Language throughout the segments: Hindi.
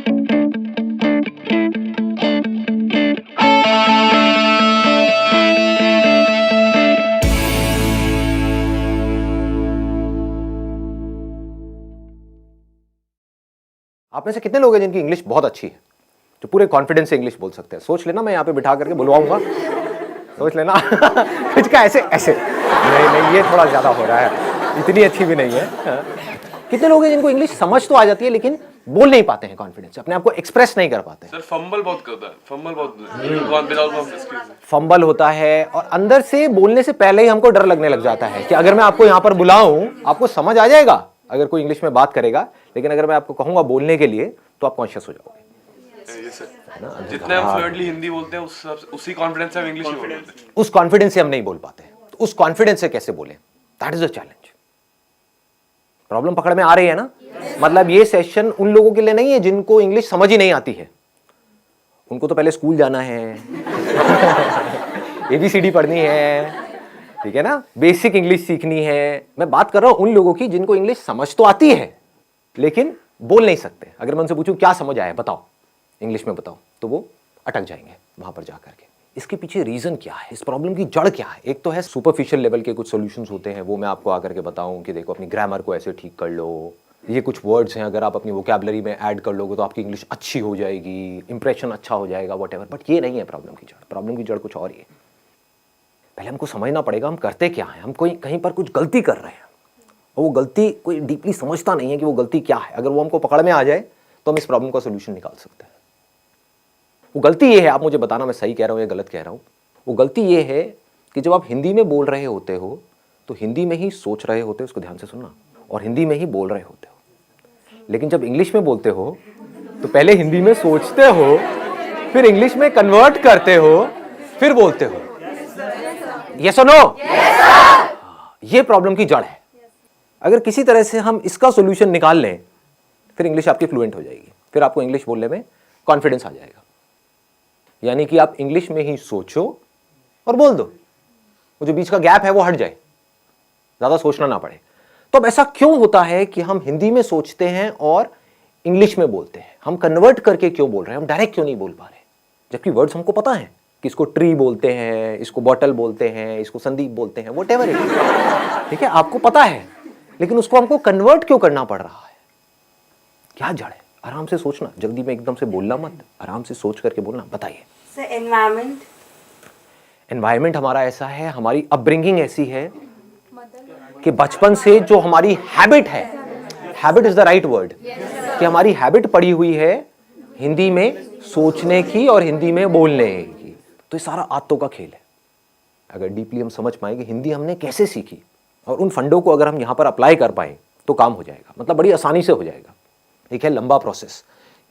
आप में से कितने लोग हैं जिनकी इंग्लिश बहुत अच्छी है, जो पूरे कॉन्फिडेंस से इंग्लिश बोल सकते हैं? सोच लेना, मैं यहाँ पे बिठा करके बुलवाऊंगा, सोच लेना। कुछ का ऐसे ऐसे नहीं, ये थोड़ा ज्यादा हो रहा है, इतनी अच्छी भी नहीं है। कितने लोग हैं जिनको इंग्लिश समझ तो आ जाती है लेकिन बोल नहीं पाते हैं कॉन्फिडेंस, अपने आप को एक्सप्रेस नहीं कर पाते? सर फंबल बहुत करता है, फंबल बहुत फंबल होता है और अंदर से बोलने से पहले ही हमको डर लगने लग जाता है कि अगर मैं आपको यहाँ पर बुलाऊं आपको समझ आ जाएगा अगर कोई इंग्लिश में बात करेगा, लेकिन अगर मैं आपको कहूंगा बोलने के लिए तो आप कॉन्शियस हो जाओगे। जितने हम फ्लुएंटली हिंदी बोलते हैं उसी कॉन्फिडेंस से हम इंग्लिश में बोलते हैं। उस कॉन्फिडेंस से हम नहीं बोल पाते, तो उस कॉन्फिडेंस से कैसे बोलें? That is the challenge. Problem पकड़ में आ रही है ना? मतलब ये सेशन उन लोगों के लिए नहीं है जिनको इंग्लिश समझ ही नहीं आती है, उनको तो पहले स्कूल जाना है, एबीसीडी पढ़नी है, ठीक है ना, बेसिक इंग्लिश सीखनी है। मैं बात कर रहा हूं उन लोगों की जिनको इंग्लिश समझ तो आती है लेकिन बोल नहीं सकते। अगर मैं उनसे पूछूं क्या समझ आया बताओ, इंग्लिश में बताओ, तो वो अटक जाएंगे वहां पर जाकर के। इसके पीछे रीजन क्या है, इस प्रॉब्लम की जड़ क्या है? एक तो है सुपरफिशियल लेवल के कुछ सॉल्यूशंस होते हैं, वो मैं आपको आकर के बताऊं कि देखो अपनी ग्रामर को ऐसे ठीक कर लो, ये कुछ वर्ड्स हैं अगर आप अपनी वोकैबुलरी में ऐड कर लोगे तो आपकी इंग्लिश अच्छी हो जाएगी, इंप्रेशन अच्छा हो जाएगा, व्हाटएवर। बट ये नहीं है प्रॉब्लम की जड़। प्रॉब्लम की जड़ कुछ और ही है। पहले हमको समझना पड़ेगा हम करते क्या है। हम कहीं पर कुछ गलती कर रहे हैं और वो गलती कोई डीपली समझता नहीं है कि वो गलती क्या है। अगर वो हमको पकड़ में आ जाए तो हम इस प्रॉब्लम का सोल्यूशन निकाल सकते हैं। वो गलती ये है, आप मुझे बताना मैं सही कह रहा हूं या गलत कह रहा हूं। वो गलती ये है कि जब आप हिंदी में बोल रहे होते हो तो हिंदी में ही सोच रहे होते हो, उसको ध्यान से सुनना, और हिंदी में ही बोल रहे होते हो। लेकिन जब इंग्लिश में बोलते हो तो पहले हिंदी में सोचते हो, फिर इंग्लिश में कन्वर्ट करते हो, फिर बोलते हो। यस और नो? ये प्रॉब्लम की जड़ है। अगर किसी तरह से हम इसका सॉल्यूशन निकाल लें फिर इंग्लिश आपकी फ्लुएंट हो जाएगी, फिर आपको इंग्लिश बोलने में कॉन्फिडेंस आ जाएगा। यानी कि आप इंग्लिश में ही सोचो और बोल दो, वो जो बीच का गैप है वो हट जाए, ज्यादा सोचना ना पड़े। तो अब ऐसा क्यों होता है कि हम हिंदी में सोचते हैं और इंग्लिश में बोलते हैं? हम कन्वर्ट करके क्यों बोल रहे हैं? हम डायरेक्ट क्यों नहीं बोल पा रहे? जबकि वर्ड्स हमको पता है कि इसको ट्री बोलते हैं, इसको बॉटल बोलते हैं, इसको संदीप बोलते हैं, व्हाटएवर इट इज, ठीक है, आपको पता है, लेकिन उसको हमको कन्वर्ट क्यों करना पड़ रहा है? क्या जड़ है? आराम से सोचना, जल्दी में एकदम से बोलना मत, आराम से सोच करके बोलना। बताइए सर। एनवायरमेंट हमारा ऐसा है, हमारी अपब्रिंगिंग ऐसी है कि बचपन से जो हमारी हैबिट है, habit is the right word, कि हमारी हैबिट पड़ी हुई है हिंदी में सोचने की और हिंदी में बोलने की। तो ये सारा आदतों का खेल है। अगर डीपली हम समझ पाए कि हिंदी हमने कैसे सीखी और उन फंडों को अगर हम यहां पर अप्लाई कर पाए तो काम हो जाएगा, मतलब बड़ी आसानी से हो जाएगा। एक है लंबा प्रोसेस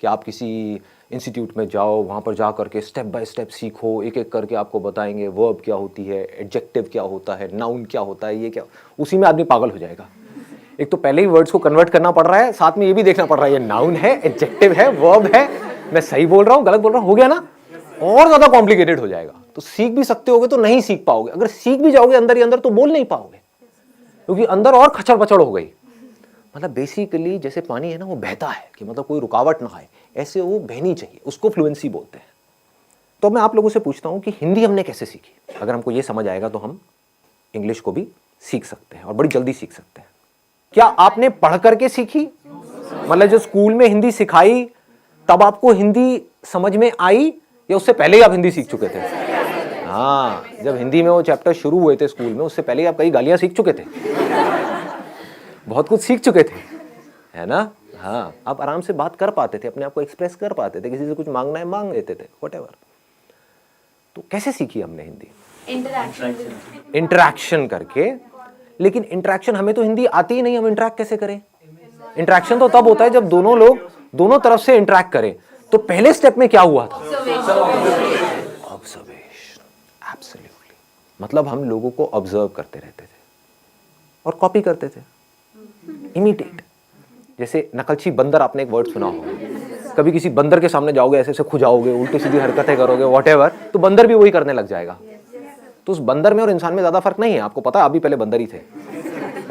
कि आप किसी इंस्टीट्यूट में जाओ, वहाँ पर जा करके स्टेप बाय स्टेप सीखो, एक एक करके आपको बताएंगे वर्ब क्या होती है, एडजेक्टिव क्या होता है, नाउन क्या होता है, ये क्या, उसी में आदमी पागल हो जाएगा। एक तो पहले ही वर्ड्स को कन्वर्ट करना पड़ रहा है, साथ में ये भी देखना पड़ रहा है ये नाउन है, एडजेक्टिव है, वर्ब है, मैं सही बोल रहा हूँ गलत बोल रहा हूँ, हो गया ना? और ज्यादा कॉम्प्लिकेटेड हो जाएगा। तो सीख भी सकते होगे तो नहीं सीख पाओगे, अगर सीख भी जाओगे अंदर ही अंदर तो बोल नहीं पाओगे, क्योंकि अंदर और खचड़ पचड़ हो गई। मतलब बेसिकली जैसे पानी है ना, वो बहता है कि मतलब कोई रुकावट ना आए, ऐसे वो बहनी चाहिए, उसको फ्लुएंसी बोलते हैं। तो मैं आप लोगों से पूछता हूं कि हिंदी हमने कैसे सीखी? अगर हमको ये समझ आएगा तो हम इंग्लिश को भी सीख सकते हैं और बड़ी जल्दी सीख सकते हैं। क्या आपने पढ़ करके सीखी? मतलब जो स्कूल में हिंदी सिखाई तब आपको हिंदी समझ में आई, या उससे पहले ही आप हिंदी सीख चुके थे? हाँ, जब हिंदी में वो चैप्टर शुरू हुए थे स्कूल में, उससे पहले ही आप कई गालियां सीख चुके थे, बहुत कुछ सीख चुके थे, है ना? हाँ, आप आराम से बात कर पाते थे, अपने आप को एक्सप्रेस कर पाते थे, किसी से कुछ मांगना है मांग लेते थे, व्हाटएवर। तो कैसे सीखी हमने हिंदी? इंटरैक्शन करके। लेकिन इंटरैक्शन, हमें तो हिंदी आती ही नहीं, हम इंटरैक्ट कैसे करें? इंटरैक्शन तो तब होता है जब दोनों लोग दोनों तरफ से इंटरैक्ट करें। तो पहले स्टेप में क्या हुआ था? ऑब्जर्वेशन। एब्सोल्युटली। मतलब हम लोगों को ऑब्जर्व करते रहते थे और कॉपी करते थे, इमिटेट। जैसे नकलची बंदर, आपने एक वर्ड सुना होगा, कभी किसी बंदर के सामने जाओगे, ऐसे ऐसे खुजाओगे, उल्टी सीधी हरकतें करोगे, व्हाटएवर, तो बंदर भी वही करने लग जाएगा। तो उस बंदर में और इंसान में ज्यादा फर्क नहीं है, आपको पता है, आप भी पहले बंदर ही थे,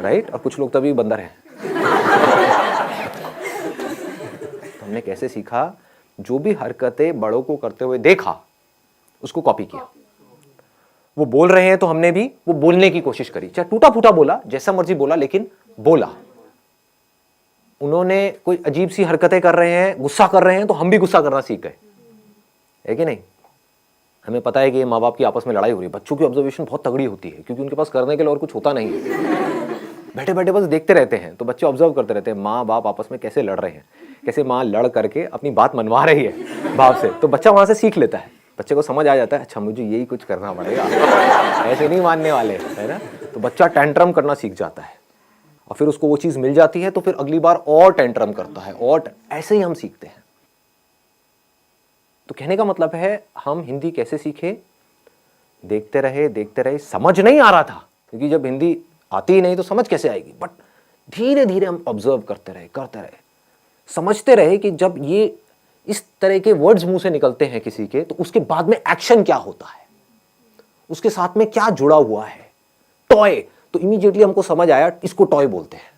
राइट? और कुछ लोग तभी बंदर हैं। तो हमने कैसे सीखा? जो भी हरकतें बड़ों को करते हुए देखा उसको कॉपी किया। वो बोल रहे हैं तो हमने भी वो बोलने की कोशिश करी, चाहे टूटा फूटा बोला, जैसा मर्जी बोला, लेकिन बोला। उन्होंने कोई अजीब सी हरकतें कर रहे हैं, गुस्सा कर रहे हैं, तो हम भी गुस्सा करना सीख गए, है कि नहीं? हमें पता है कि माँ बाप की आपस में लड़ाई हो रही है, बच्चों की ऑब्जर्वेशन बहुत तगड़ी होती है क्योंकि उनके पास करने के लिए और कुछ होता नहीं है। बैठे बैठे बस देखते रहते हैं, तो बच्चे ऑब्जर्व करते रहते हैं माँ बाप आपस में कैसे लड़ रहे हैं, कैसे माँ लड़ करके अपनी बात मनवा रही है बाप से, तो बच्चा वहां से सीख लेता है। बच्चे को समझ आ जाता है, अच्छा मुझे यही कुछ करना पड़ेगा, ऐसे नहीं मानने वाले, है ना? तो बच्चा टेंट्रम करना सीख जाता है और फिर उसको वो चीज़ मिल जाती है तो फिर अगली बार और टेंट्रम करता है, और ऐसे ही हम सीखते हैं। तो कहने का मतलब है हम हिंदी कैसे सीखे? देखते रहे, समझ नहीं आ रहा था क्योंकि जब हिंदी आती ही नहीं तो समझ कैसे आएगी, बट धीरे धीरे हम ऑब्जर्व करते रहे, समझते रहे कि जब ये इस तरह के वर्ड्स मुंह से निकलते हैं किसी के, तो उसके बाद में एक्शन क्या होता है, उसके साथ में क्या जुड़ा हुआ है। टॉय, तो इमीडिएटली हमको समझ आया इसको टॉय बोलते हैं,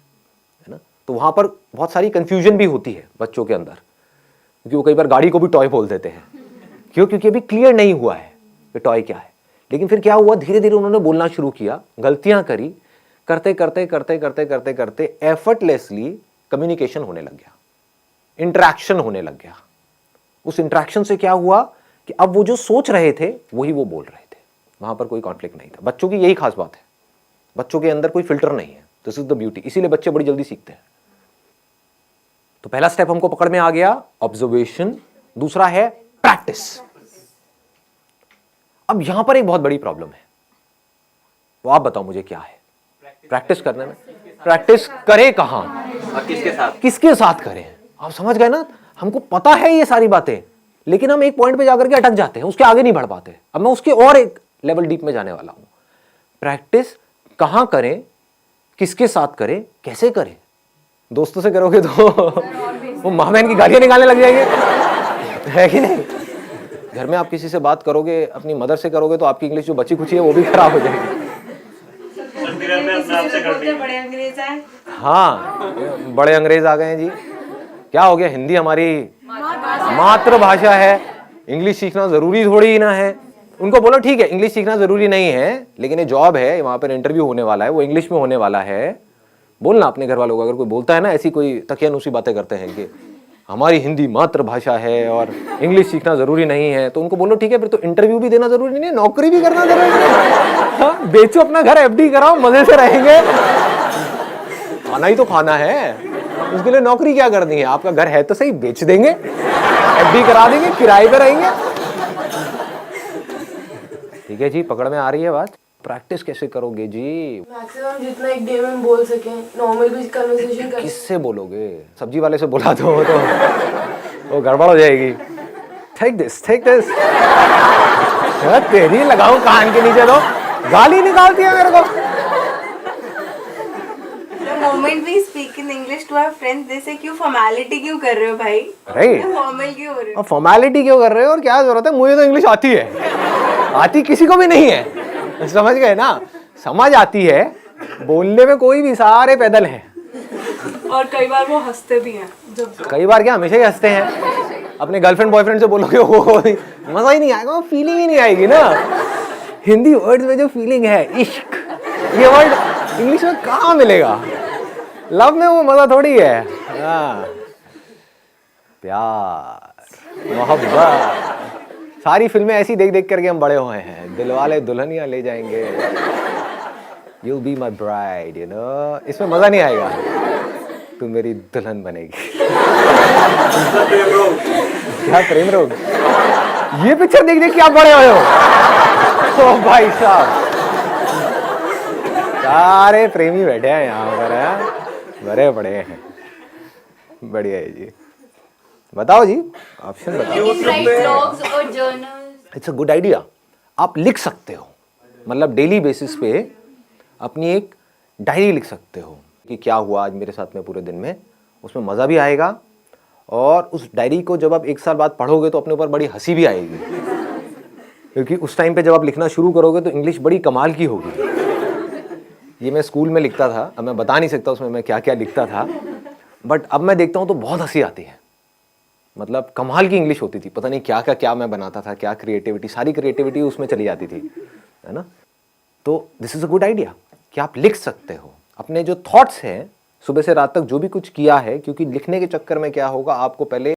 है ना? तो वहां पर बहुत सारी कंफ्यूजन भी होती है बच्चों के अंदर, क्योंकि वो कई बार गाड़ी को भी टॉय बोल देते हैं। क्यों? क्योंकि अभी क्लियर नहीं हुआ है कि टॉय क्या है। लेकिन फिर क्या हुआ, धीरे धीरे उन्होंने बोलना शुरू किया, गलतियां करी, करते एफर्टलेसली कम्युनिकेशन होने लग गया, इंटरेक्शन होने लग गया। उस इंटरेक्शन से क्या हुआ कि अब वो जो सोच रहे थे वही वो बोल रहे थे, वहां पर कोई कॉन्फ्लिक्ट नहीं था। बच्चों की यही खास बात है, बच्चों के अंदर कोई फिल्टर नहीं है, दिस इज द ब्यूटी, इसीलिए बच्चे बड़ी जल्दी सीखते हैं। तो पहला स्टेप हमको पकड़ में आ गया, ऑब्जर्वेशन। दूसरा है प्रैक्टिस। अब यहां पर एक बहुत बड़ी प्रॉब्लम है, वो आप बताओ मुझे क्या है? प्रैक्टिस करने में, प्रैक्टिस करें कहां और किसके साथ? किसके साथ करें? आप समझ गए ना? हमको पता है ये सारी बातें, लेकिन हम एक पॉइंट पे जाकर के अटक जाते हैं, उसके आगे नहीं बढ़ पाते। अब मैं उसके और एक लेवल डीप में जाने वाला हूं। प्रैक्टिस कहां करें, किसके साथ करें, कैसे करें? दोस्तों से करोगे तो वो माँ बहन की गालियां निकालने लग जाएंगे, है कि नहीं? घर में आप किसी से बात करोगे, अपनी मदर से करोगे, तो आपकी इंग्लिश जो बची खुची है वो भी खराब हो जाएगी। बड़े अंग्रेज आए। हाँ, बड़े अंग्रेज आ गए हैं जी। क्या हो गया? हिंदी हमारी मातृभाषा है, इंग्लिश सीखना जरूरी थोड़ी ही ना है। उनको बोलो ठीक है इंग्लिश सीखना जरूरी नहीं है, लेकिन ये जॉब है, वहां पर इंटरव्यू होने वाला है, वो इंग्लिश में होने वाला है। बोलना अपने घर वालों को, अगर कोई बोलता है ना ऐसी कोई तकियानुसी बातें करते हैं कि हमारी हिंदी मातृभाषा है और इंग्लिश सीखना जरूरी नहीं है, तो उनको बोलो ठीक है फिर तो इंटरव्यू भी देना जरूरी नहीं है, नौकरी भी करना जरूरी नहीं है। हाँ, बेचो अपना घर, एफडी कराओ, मजे से रहेंगे। खाना ही तो खाना है, उसके लिए नौकरी क्या करनी है? आपका घर है तो सही, बेच देंगे, एफडी करा देंगे, किराए पे रहेंगे। ठीक है जी, पकड़ में आ रही है बात? प्रैक्टिस कैसे करोगे जी? मैक्सिमम जितना एक डे में बोल सके, नॉर्मल भी कन्वर्सेशन कर। किससे बोलोगे? सब्जी वाले से बोला तो वो गड़बड़ हो जाएगी। टेक दिस तेरी लगाऊं कान के नीचे, तो गाली निकालती है मेरे को। The moment we speak in English to our friends, they say क्यों फॉर्मेलिटी क्यों कर रहे हो भाई? राइट, फॉर्मल क्यों हो रहे हो? फॉर्मेलिटी क्यों कर रहे हो और क्या जरूरत है? मुझे तो इंग्लिश आती है, आती किसी को भी नहीं है, समझ गए ना? समझ आती है, बोलने में कोई भी, सारे पैदल हैं। और कई बार वो हंसते भी हैं। जब कई बार क्या, हमेशा ही हंसते हैं। अपने गर्लफ्रेंड बॉयफ्रेंड से बोलोगे वो मजा ही नहीं आएगा, फीलिंग ही नहीं आएगी ना। हिंदी वर्ड्स में जो फीलिंग है, इश्क, ये वर्ड इंग्लिश में कहाँ मिलेगा? लव में वो मजा थोड़ी है। हाँ, प्यार, मोहब्बत, सारी फिल्में ऐसी देख देख करके हम बड़े हुए हैं। दिलवाले दुल्हनिया ले जाएंगे, You'll be my bride, you know? इसमें मजा नहीं आएगा, तू मेरी दुल्हन बनेगी। क्या प्रेम रोग? ये पिक्चर देख देख के आप बड़े हुए हो। ओ भाई साहब, सारे प्रेमी बैठे हैं यहाँ पर, हैं बड़े बड़े हैं। बढ़िया है जी। बताओ जी, ऑप्शन बताओ। It's a good idea. आप लिख सकते हो, मतलब डेली बेसिस पे अपनी एक डायरी लिख सकते हो कि क्या हुआ आज मेरे साथ में पूरे दिन में। उसमें मज़ा भी आएगा, और उस डायरी को जब आप एक साल बाद पढ़ोगे तो अपने ऊपर बड़ी हंसी भी आएगी, क्योंकि उस टाइम पे जब आप लिखना शुरू करोगे तो इंग्लिश बड़ी कमाल की होगी। ये मैं स्कूल में लिखता था, अब मैं बता नहीं सकता उसमें मैं क्या क्या लिखता था, बट अब मैं देखता हूँ तो बहुत हंसी आती है। मतलब कमाल की इंग्लिश होती थी, पता नहीं क्या का क्या मैं बनाता था, क्या क्रिएटिविटी, सारी क्रिएटिविटी उसमें चली जाती थी, है ना। तो this is a good idea कि आप लिख सकते हो अपने जो थॉट्स हैं, सुबह से रात तक जो भी कुछ किया है, क्योंकि लिखने के चक्कर में क्या होगा, आपको पहले